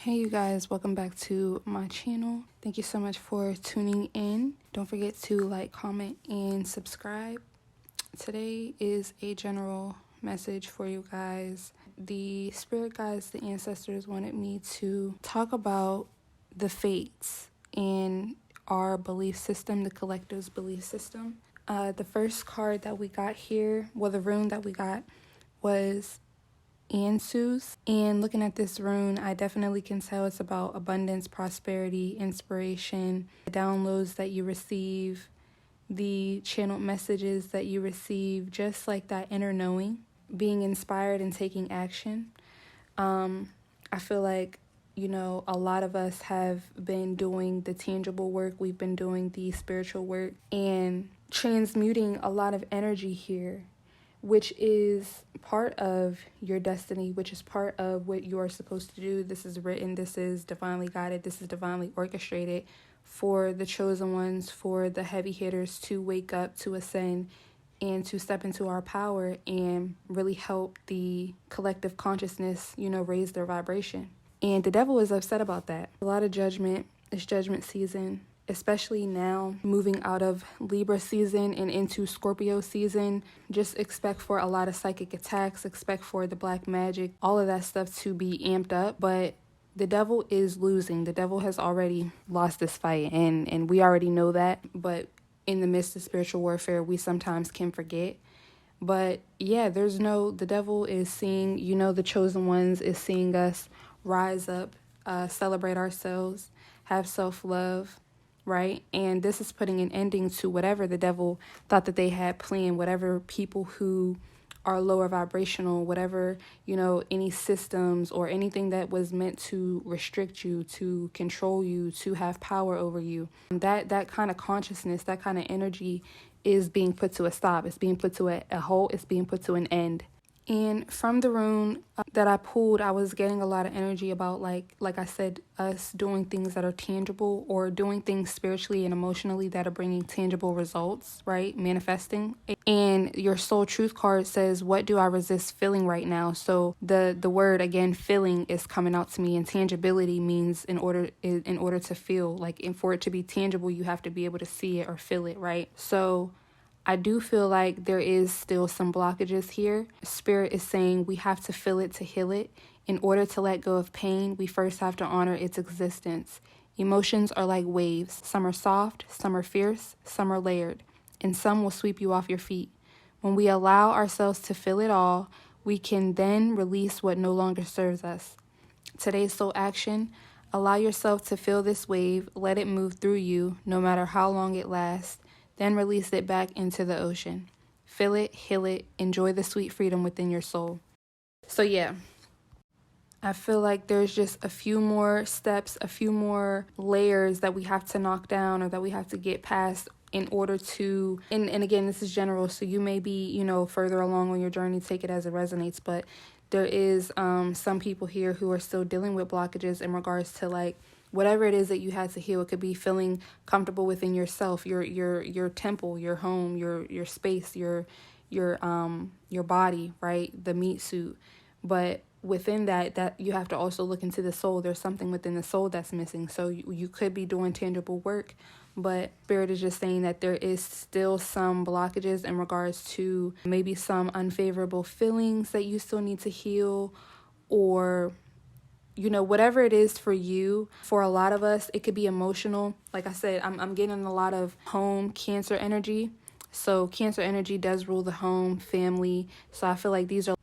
Hey you guys, welcome back to my channel. Thank you so much for tuning in. Don't forget to like, comment, and subscribe. Today is a general message for you guys. The spirit guides, the ancestors wanted me to talk about the fates in our belief system, the collective's belief system. The first card that we got here, the rune that we got was Ansus. And looking at this rune, I definitely can tell it's about abundance, prosperity, inspiration, the downloads that you receive, the channeled messages that you receive, just like that inner knowing, being inspired and taking action. I feel like, a lot of us have been doing the tangible work. We've been doing the spiritual work and transmuting a lot of energy here, which is part of your destiny, which is part of what you are supposed to do. This is written, this is divinely guided, this is divinely orchestrated for the chosen ones, for the heavy hitters to wake up, to ascend, and to step into our power and really help the collective consciousness, raise their vibration. And the devil is upset about that. A lot of judgment. It's judgment season, especially now, moving out of Libra season and into Scorpio season. Just expect for a lot of psychic attacks, expect for the black magic, all of that stuff to be amped up. But the devil is losing. The devil has already lost this fight, and we already know that. But in the midst of spiritual warfare, we sometimes can forget. But yeah, the devil is seeing, the chosen ones is seeing us rise up, celebrate ourselves, have self-love, right? And this is putting an ending to whatever the devil thought that they had planned, whatever people who are lower vibrational, whatever, any systems or anything that was meant to restrict you, to control you, to have power over you. That kind of consciousness, that kind of energy is being put to a stop. It's being put to a halt. It's being put to an end. And from the rune that I pulled, I was getting a lot of energy about, like I said, us doing things that are tangible or doing things spiritually and emotionally that are bringing tangible results, right? Manifesting. And your soul truth card says, what do I resist feeling right now? So the word, again, feeling is coming out to me, and tangibility means in order to feel, for it to be tangible, you have to be able to see it or feel it, right? So I do feel like there is still some blockages here. Spirit is saying we have to feel it to heal it. In order to let go of pain, we first have to honor its existence. Emotions are like waves. Some are soft, some are fierce, some are layered, and some will sweep you off your feet. When we allow ourselves to feel it all, we can then release what no longer serves us. Today's soul action: allow yourself to feel this wave, let it move through you, no matter how long it lasts. Then release it back into the ocean. Feel it, heal it, enjoy the sweet freedom within your soul. So yeah, I feel like there's just a few more steps, a few more layers that we have to knock down or that we have to get past in order to, and again, this is general, so you may be, further along on your journey, take it as it resonates, but there is some people here who are still dealing with blockages in regards to whatever it is that you had to heal. It could be feeling comfortable within yourself, your temple, your home, your space, your body, right? The meat suit. But within that you have to also look into the soul. There's something within the soul that's missing. So you could be doing tangible work, but Spirit is just saying that there is still some blockages in regards to maybe some unfavorable feelings that you still need to heal, or whatever it is for you. For a lot of us, it could be emotional. Like I said, I'm getting a lot of home Cancer energy. So Cancer energy does rule the home, family. So I feel like these are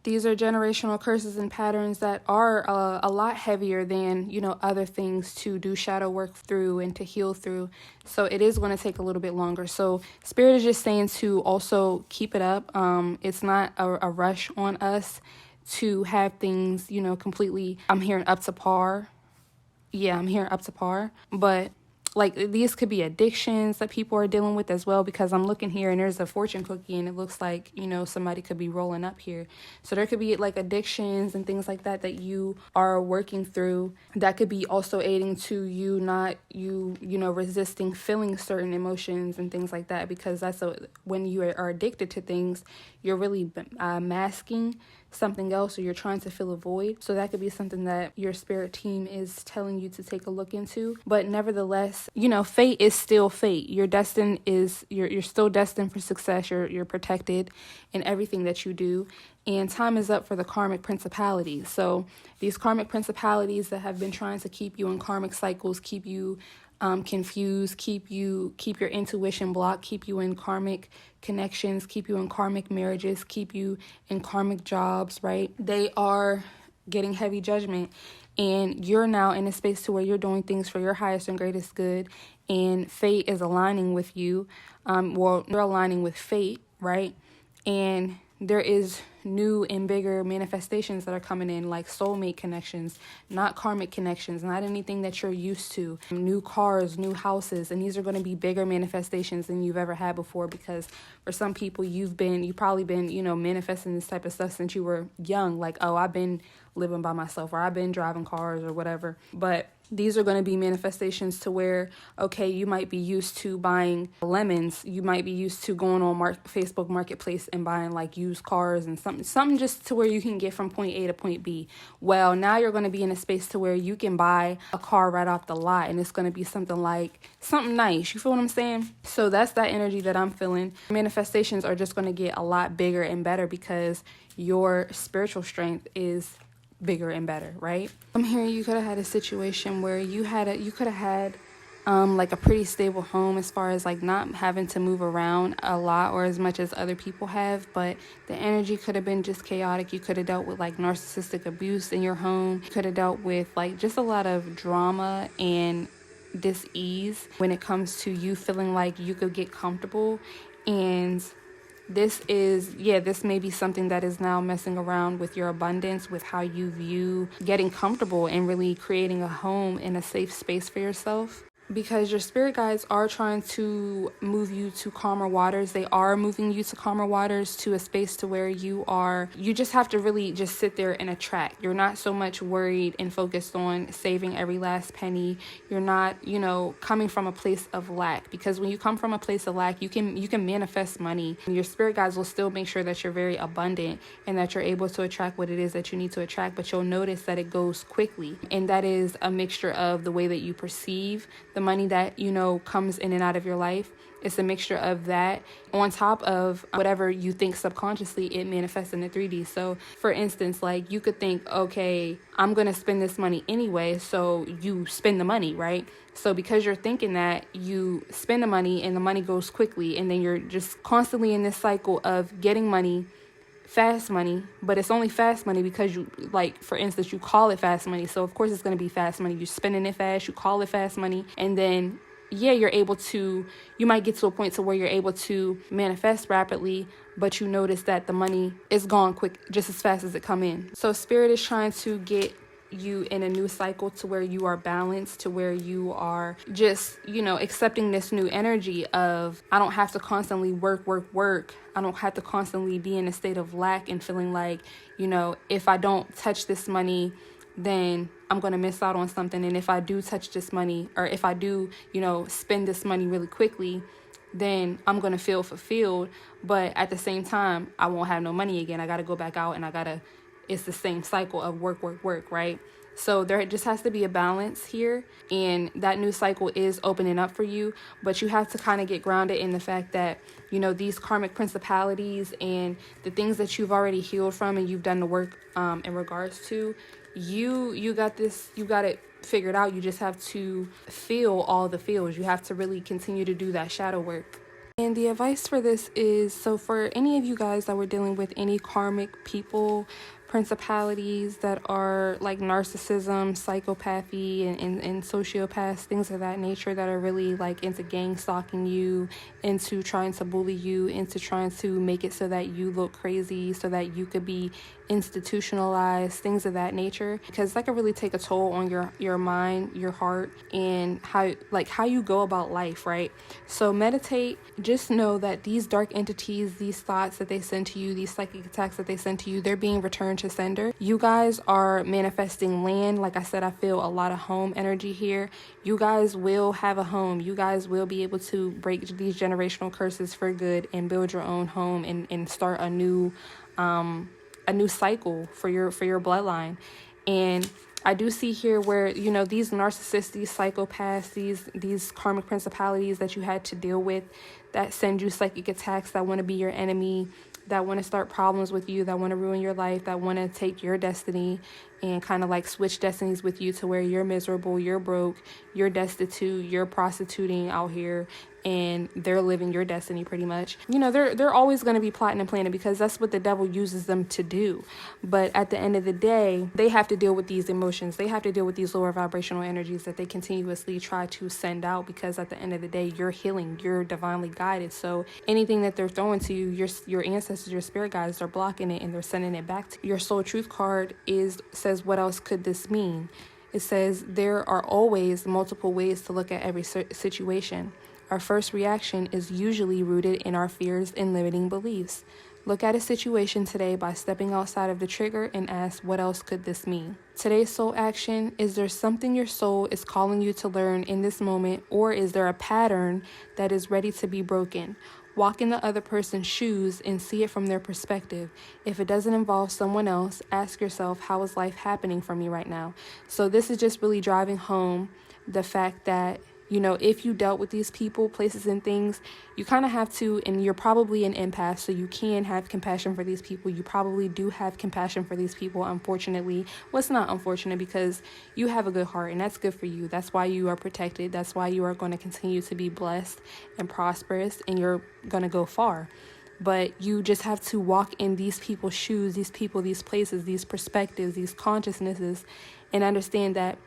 generational curses and patterns that are a lot heavier than, other things to do shadow work through and to heal through. So it is going to take a little bit longer. So Spirit is just saying to also keep it up. It's not a rush on us to have things, completely, I'm hearing up to par. Yeah, I'm hearing up to par. But these could be addictions that people are dealing with as well, because I'm looking here and there's a fortune cookie and it looks like, somebody could be rolling up here. So there could be addictions and things like that you are working through. That could be also aiding to you not, resisting feeling certain emotions and things like that, because when you are addicted to things, you're really masking something else, or you're trying to fill a void. So that could be something that your spirit team is telling you to take a look into. But nevertheless, fate is still fate. You're still destined for success. You're protected in everything that you do. And time is up for the karmic principalities. So these karmic principalities that have been trying to keep you in karmic cycles, keep you confused, keep your intuition blocked, keep you in karmic connections, keep you in karmic marriages, keep you in karmic jobs, right? They are getting heavy judgment, and you're now in a space to where you're doing things for your highest and greatest good, and fate is aligning with you. You're aligning with fate, right? And there is new and bigger manifestations that are coming in, like soulmate connections, not karmic connections, not anything that you're used to. New cars, new houses, and these are going to be bigger manifestations than you've ever had before, because for some people you've probably been, manifesting this type of stuff since you were young, like, oh, I've been living by myself, or I've been driving cars or whatever. But these are going to be manifestations to where, okay, you might be used to buying lemons. You might be used to going on Facebook Marketplace and buying like used cars and something just to where you can get from point A to point B. Well, now you're going to be in a space to where you can buy a car right off the lot, and it's going to be something nice. You feel what I'm saying? So that's that energy that I'm feeling. Manifestations are just going to get a lot bigger and better because your spiritual strength is bigger and better, right? I'm hearing you could have had a situation where you could have had like a pretty stable home, as far as like not having to move around a lot or as much as other people have, but the energy could have been just chaotic. You could have dealt with like narcissistic abuse in your home. You could have dealt with like just a lot of drama and dis-ease when it comes to you feeling like you could get comfortable. And this may be something that is now messing around with your abundance, with how you view getting comfortable and really creating a home and a safe space for yourself. Because your spirit guides are trying to move you to calmer waters. They are moving you to calmer waters, to a space to where you just have to really just sit there and attract. You're not so much worried and focused on saving every last penny. You're not, coming from a place of lack, because when you come from a place of lack, you can manifest money. Your spirit guides will still make sure that you're very abundant and that you're able to attract what it is that you need to attract, but you'll notice that it goes quickly. And that is a mixture of the way that you perceive the money that, comes in and out of your life. It's a mixture of that on top of whatever you think subconsciously it manifests in the 3D. So for instance, like you could think, okay, I'm going to spend this money anyway. So you spend the money, right? So because you're thinking that, you spend the money and the money goes quickly. And then you're just constantly in this cycle of getting money, fast money, but it's only fast money because you, like, for instance, you call it fast money. So of course it's going to be fast money. You're spending it fast, you call it fast money, and then you might get to a point to where you're able to manifest rapidly, but you notice that the money is gone quick, just as fast as it come in. So spirit is trying to get you in a new cycle to where you are balanced, to where you are just, accepting this new energy of, I don't have to constantly work. I don't have to constantly be in a state of lack and feeling like, if I don't touch this money, then I'm going to miss out on something. And if I do touch this money, or if I do, spend this money really quickly, then I'm going to feel fulfilled. But at the same time, I won't have no money again. I got to go back out and it's the same cycle of work, right? So there just has to be a balance here, and that new cycle is opening up for you, but you have to kind of get grounded in the fact that, these karmic principalities and the things that you've already healed from and you've done the work in regards to, you got this, you got it figured out. You just have to feel all the feels. You have to really continue to do that shadow work. And the advice for this is, so for any of you guys that were dealing with any karmic people, principalities that are like narcissism, psychopathy, and sociopaths, things of that nature, that are really like into gang stalking you, into trying to bully you, into trying to make it so that you look crazy, so that you could be institutionalized, things of that nature, because that can really take a toll on your mind, your heart, and how you go about life, right? So meditate. Just know that these dark entities, these thoughts that they send to you, these psychic attacks that they send to you, they're being returned to sender. You guys are manifesting land. Like I said, I feel a lot of home energy here. You guys will have a home. You guys will be able to break these generational curses for good and build your own home and start a new a new cycle for your bloodline. And I do see here where, these narcissists, these psychopaths, these karmic principalities that you had to deal with, that send you psychic attacks, that want to be your enemy, that want to start problems with you, that want to ruin your life, that want to take your destiny and kind of like switch destinies with you to where you're miserable, you're broke, you're destitute, you're prostituting out here, and they're living your destiny pretty much. They're always going to be plotting and planning because that's what the devil uses them to do. But at the end of the day, they have to deal with these emotions. They have to deal with these lower vibrational energies that they continuously try to send out, because at the end of the day, you're healing, you're divinely guided. So anything that they're throwing to you, your ancestors, your spirit guides, they're blocking it and they're sending it back to you. Your soul truth card says, what else could this mean? It says there are always multiple ways to look at every situation. Our first reaction is usually rooted in our fears and limiting beliefs. Look at a situation today by stepping outside of the trigger and ask, what else could this mean? Today's soul action: is there something your soul is calling you to learn in this moment, or is there a pattern that is ready to be broken? Walk in the other person's shoes and see it from their perspective. If it doesn't involve someone else, ask yourself, how is life happening for me right now? So this is just really driving home the fact that, if you dealt with these people, places, and things, you kind of have to, and you're probably an empath, so you can have compassion for these people. You probably do have compassion for these people, unfortunately. Well, it's not unfortunate because you have a good heart, and that's good for you. That's why you are protected. That's why you are going to continue to be blessed and prosperous, and you're going to go far. But you just have to walk in these people's shoes, these people, these places, these perspectives, these consciousnesses, and understand that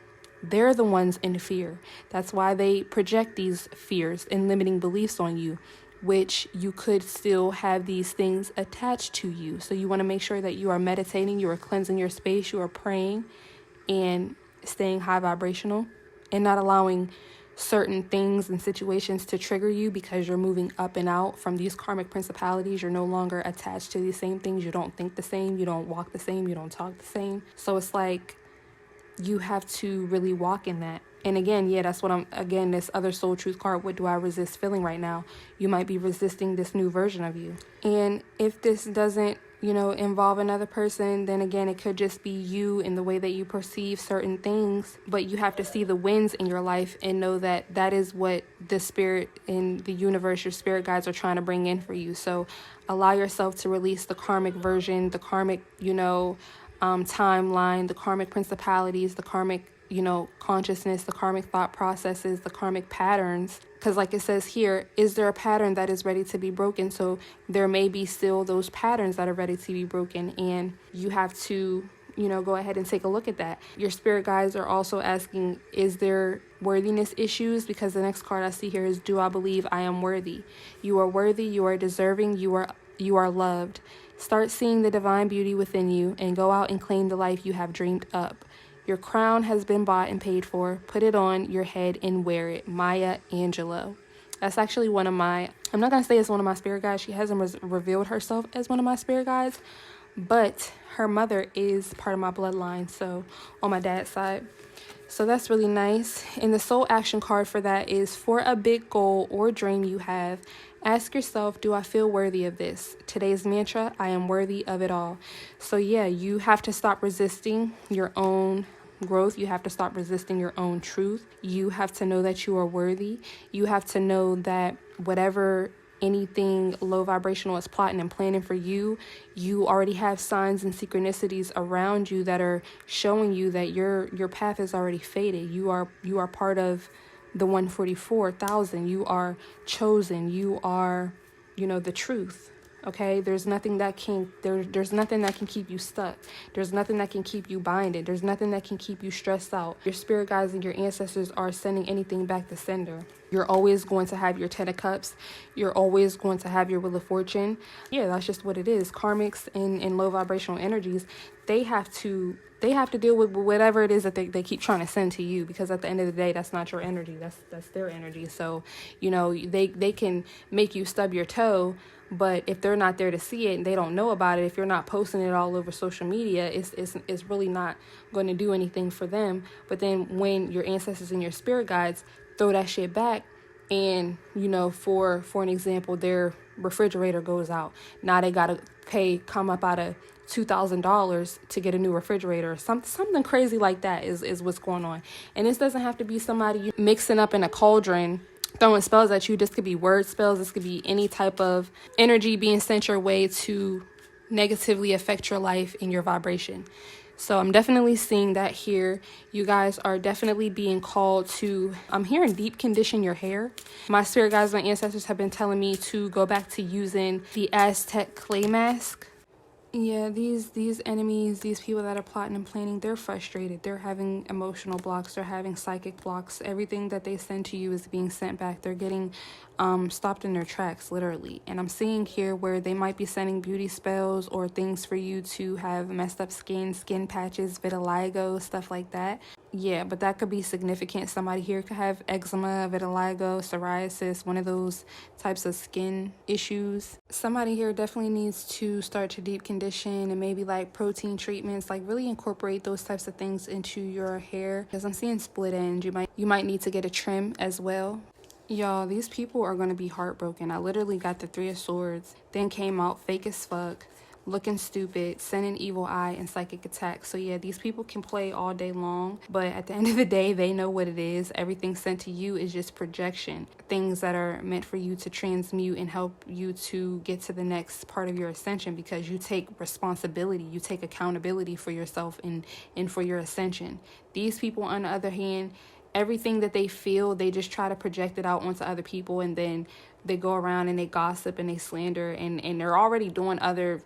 they're the ones in fear. That's why they project these fears and limiting beliefs on you, which you could still have these things attached to you. So you want to make sure that you are meditating, you are cleansing your space, you are praying and staying high vibrational and not allowing certain things and situations to trigger you, because you're moving up and out from these karmic principalities. You're no longer attached to these same things. You don't think the same. You don't walk the same. You don't talk the same. So it's like, you have to really walk in that. And again, that's what this other soul truth card, what do I resist feeling right now? You might be resisting this new version of you. And if this doesn't, involve another person, then again, it could just be you in the way that you perceive certain things. But you have to see the wins in your life and know that that is what the spirit in the universe, your spirit guides, are trying to bring in for you. So allow yourself to release the karmic version, the karmic, timeline, the karmic principalities, the karmic, consciousness, the karmic thought processes, the karmic patterns. Because like it says here, is there a pattern that is ready to be broken? So there may be still those patterns that are ready to be broken, and you have to, go ahead and take a look at that. Your spirit guides are also asking, is there worthiness issues? Because the next card I see here is, do I believe I am worthy? You are worthy, you are deserving, you are loved. Start seeing the divine beauty within you and go out and claim the life you have dreamed up. Your crown has been bought and paid for. Put it on your head and wear it. Maya Angelou. That's actually I'm not going to say it's one of my spirit guides. She hasn't revealed herself as one of my spirit guides, but her mother is part of my bloodline, so on my dad's side. So that's really nice. And the soul action card for that is, for a big goal or dream you have, ask yourself, do I feel worthy of this? Today's mantra, I am worthy of it all. So you have to stop resisting your own growth. You have to stop resisting your own truth. You have to know that you are worthy. You have to know that whatever anything low vibrational is plotting and planning for you, you already have signs and synchronicities around you that are showing you that your path is already fated. You are part of the 144,000. You are chosen. You are, the truth. Okay, there's nothing that can keep you stuck. There's nothing that can keep you binded. There's nothing that can keep you stressed out. Your spirit guides and your ancestors are sending anything back to sender. You're always going to have your 10 of cups. You're always going to have your wheel of fortune. That's just what it is. Karmics and low vibrational energies, they have to deal with whatever it is that they keep trying to send to you, because at the end of the day, that's not your energy. That's their energy. So, they can make you stub your toe, but if they're not there to see it and they don't know about it, if you're not posting it all over social media, it's really not going to do anything for them. But then when your ancestors and your spirit guides throw that shit back, and for an example, their refrigerator goes out, now they gotta come up out of $2,000 to get a new refrigerator. Something crazy like that is what's going on. And this doesn't have to be somebody you mixing up in a cauldron, throwing spells at you. This could be word spells. This could be any type of energy being sent your way to negatively affect your life and your vibration. So I'm definitely seeing that here. You guys are definitely being called to, I'm hearing deep condition your hair. My spirit guides, my ancestors have been telling me to go back to using the Aztec clay mask. Yeah, these enemies, these people that are plotting and planning, they're frustrated. They're having emotional blocks. They're having psychic blocks. Everything that they send to you is being sent back. They're getting stopped in their tracks, literally. And I'm seeing here where they might be sending beauty spells or things for you to have messed up skin patches, vitiligo, stuff like that. Yeah, but that could be significant. Somebody here could have eczema, vitiligo, psoriasis, one of those types of skin issues. Somebody here definitely needs to start to deep condition and maybe like protein treatments, like really incorporate those types of things into your hair. Because I'm seeing split ends. You might need to get a trim as well. Y'all, these people are going to be heartbroken. I literally got the Three of Swords, then came out fake as fuck, looking stupid, sending evil eye, and psychic attack. So yeah, these people can play all day long, but at the end of the day, they know what it is. Everything sent to you is just projection, things that are meant for you to transmute and help you to get to the next part of your ascension, because you take responsibility, you take accountability for yourself and for your ascension. These people, on the other hand, everything that they feel, they just try to project it out onto other people, and then they go around and they gossip and they slander, and they're already doing other,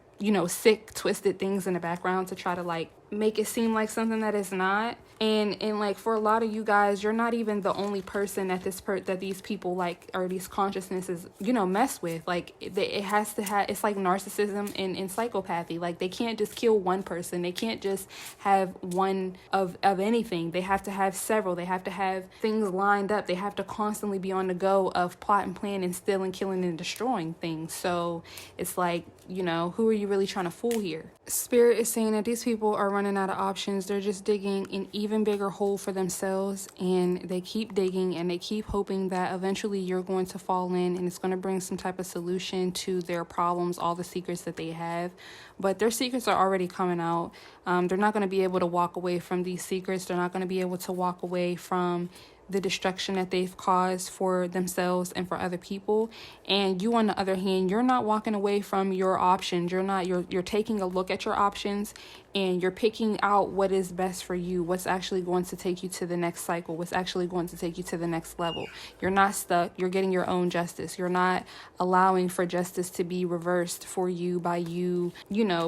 sick, twisted things in the background to try to like make it seem like something that it's not. And like for a lot of you guys, you're not even the only person that that these people like, or these consciousnesses, mess with. Like it has to have, it's like narcissism and psychopathy. Like they can't just kill one person. They can't just have one of anything. They have to have several. They have to have things lined up. They have to constantly be on the go of plot and plan and stealing, killing, and destroying things. So it's like, who are you really trying to fool here? Spirit is saying that these people are running out of options. They're just digging an even bigger hole for themselves, and they keep digging and they keep hoping that eventually you're going to fall in and it's going to bring some type of solution to their problems, all the secrets that they have. But their secrets are already coming out. They're not going to be able to walk away from these secrets. They're not going to be able to walk away from the destruction that they've caused for themselves and for other people. And you, on the other hand, you're not walking away from your options. You're taking a look at your options, and you're picking out what is best for you, what's actually going to take you to the next cycle, what's actually going to take you to the next level. You're not stuck. You're getting your own justice. You're not allowing for justice to be reversed for you by you,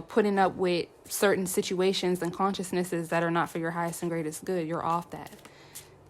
putting up with certain situations and consciousnesses that are not for your highest and greatest good. You're off that.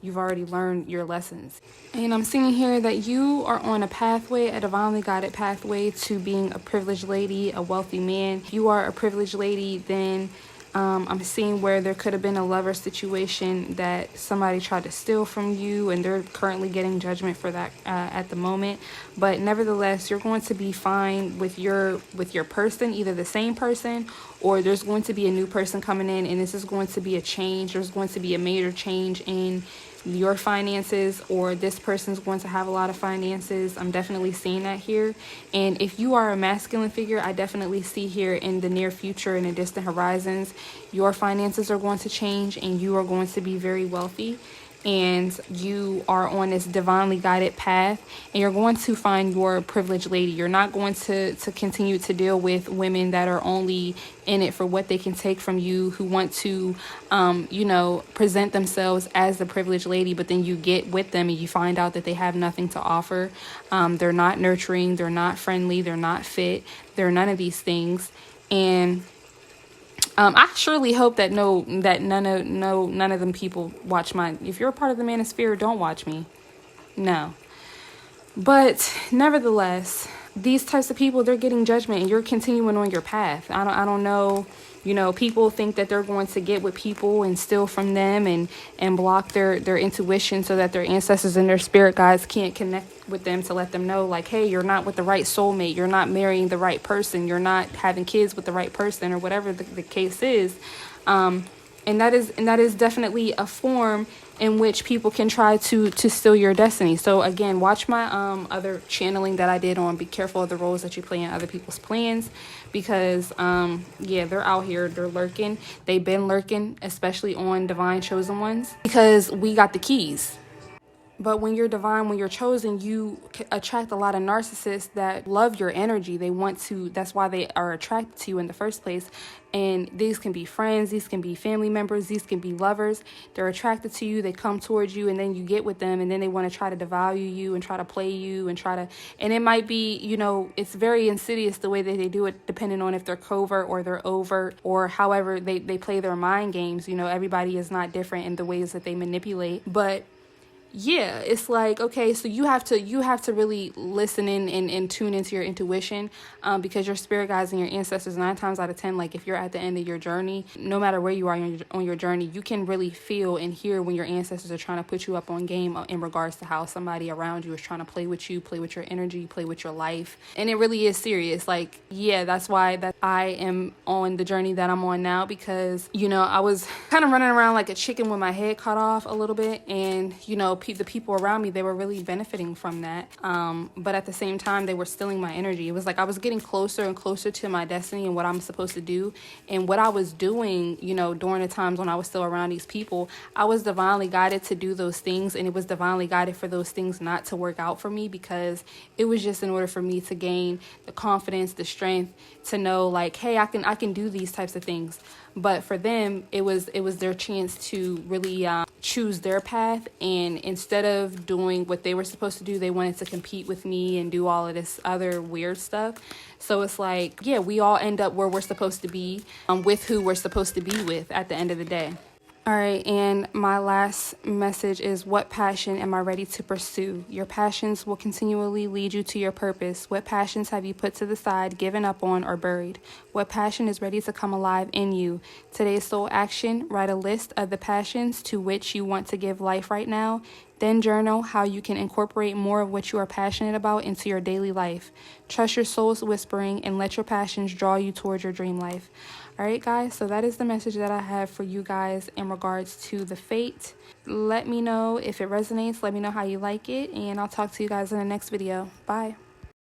You've already learned your lessons. And I'm seeing here that you are on a pathway, a divinely guided pathway to being a privileged lady, a wealthy man. If you are a privileged lady, then I'm seeing where there could have been a lover situation that somebody tried to steal from you, and they're currently getting judgment for that at the moment. But nevertheless, you're going to be fine with your person, either the same person, or there's going to be a new person coming in, and this is going to be a change. There's going to be a major change in your finances, or this person's going to have a lot of finances. I'm definitely seeing that here. And if you are a masculine figure, I definitely see here in the near future, in the distant horizons, your finances are going to change and you are going to be very wealthy. And you are on this divinely guided path, and you're going to find your privileged lady. You're not going to continue to deal with women that are only in it for what they can take from you, who want to, present themselves as the privileged lady, but then you get with them and you find out that they have nothing to offer. They're not nurturing, they're not friendly, they're not fit, they're none of these things. And I surely hope that none of them people watch my. If you're a part of the Manosphere, don't watch me. No. But nevertheless, these types of people, they're getting judgment, and you're continuing on your path. I don't know. People think that they're going to get with people and steal from them and block their intuition so that their ancestors and their spirit guides can't connect with them to let them know, like, hey, you're not with the right soulmate. You're not marrying the right person. You're not having kids with the right person, or whatever the case is. And that is definitely a form in which people can try to steal your destiny. So again, watch my other channeling that I did on be careful of the roles that you play in other people's plans, because yeah, they're out here, they're lurking. They've been lurking, especially on divine chosen ones, because we got the keys. But when you're divine, when you're chosen, you attract a lot of narcissists that love your energy. They want to, that's why they are attracted to you in the first place. And these can be friends, these can be family members, these can be lovers. They're attracted to you, they come towards you, and then you get with them, and then they want to try to devalue you and try to play you and and it might be, you know, it's very insidious the way that they do it, depending on if they're covert or they're overt, or however they play their mind games. You know, everybody is not different in the ways that they manipulate. But yeah, it's like, okay, so you have to really listen in and tune into your intuition, because your spirit guides and your ancestors, 9 times out of 10, like if you're at the end of your journey, no matter where you are on your journey, you can really feel and hear when your ancestors are trying to put you up on game in regards to how somebody around you is trying to play with you, play with your energy, play with your life. And it really is serious. Like, yeah, that's why that I am on the journey that I'm on now, because, you know, I was kind of running around like a chicken with my head cut off a little bit, and, you know, the people around me, they were really benefiting from that, but at the same time they were stealing my energy. It was like I was getting closer and closer to my destiny and what I'm supposed to do, and what I was doing, you know, during the times when I was still around these people, I was divinely guided to do those things, and it was divinely guided for those things not to work out for me, because it was just in order for me to gain the confidence, the strength to know, like, hey, I can do these types of things. But for them, it was their chance to really choose their path, and instead of doing what they were supposed to do, they wanted to compete with me and do all of this other weird stuff. So it's like, yeah, we all end up where we're supposed to be, with who we're supposed to be with at the end of the day. All right, and my last message is, what passion am I ready to pursue? Your passions will continually lead you to your purpose. What passions have you put to the side, given up on, or buried? What passion is ready to come alive in you? Today's soul action: write a list of the passions to which you want to give life right now. Then journal how you can incorporate more of what you are passionate about into your daily life. Trust your soul's whispering and let your passions draw you towards your dream life. All right, guys, so that is the message that I have for you guys in regards to the fate. Let me know if it resonates. Let me know how you like it, and I'll talk to you guys in the next video. Bye.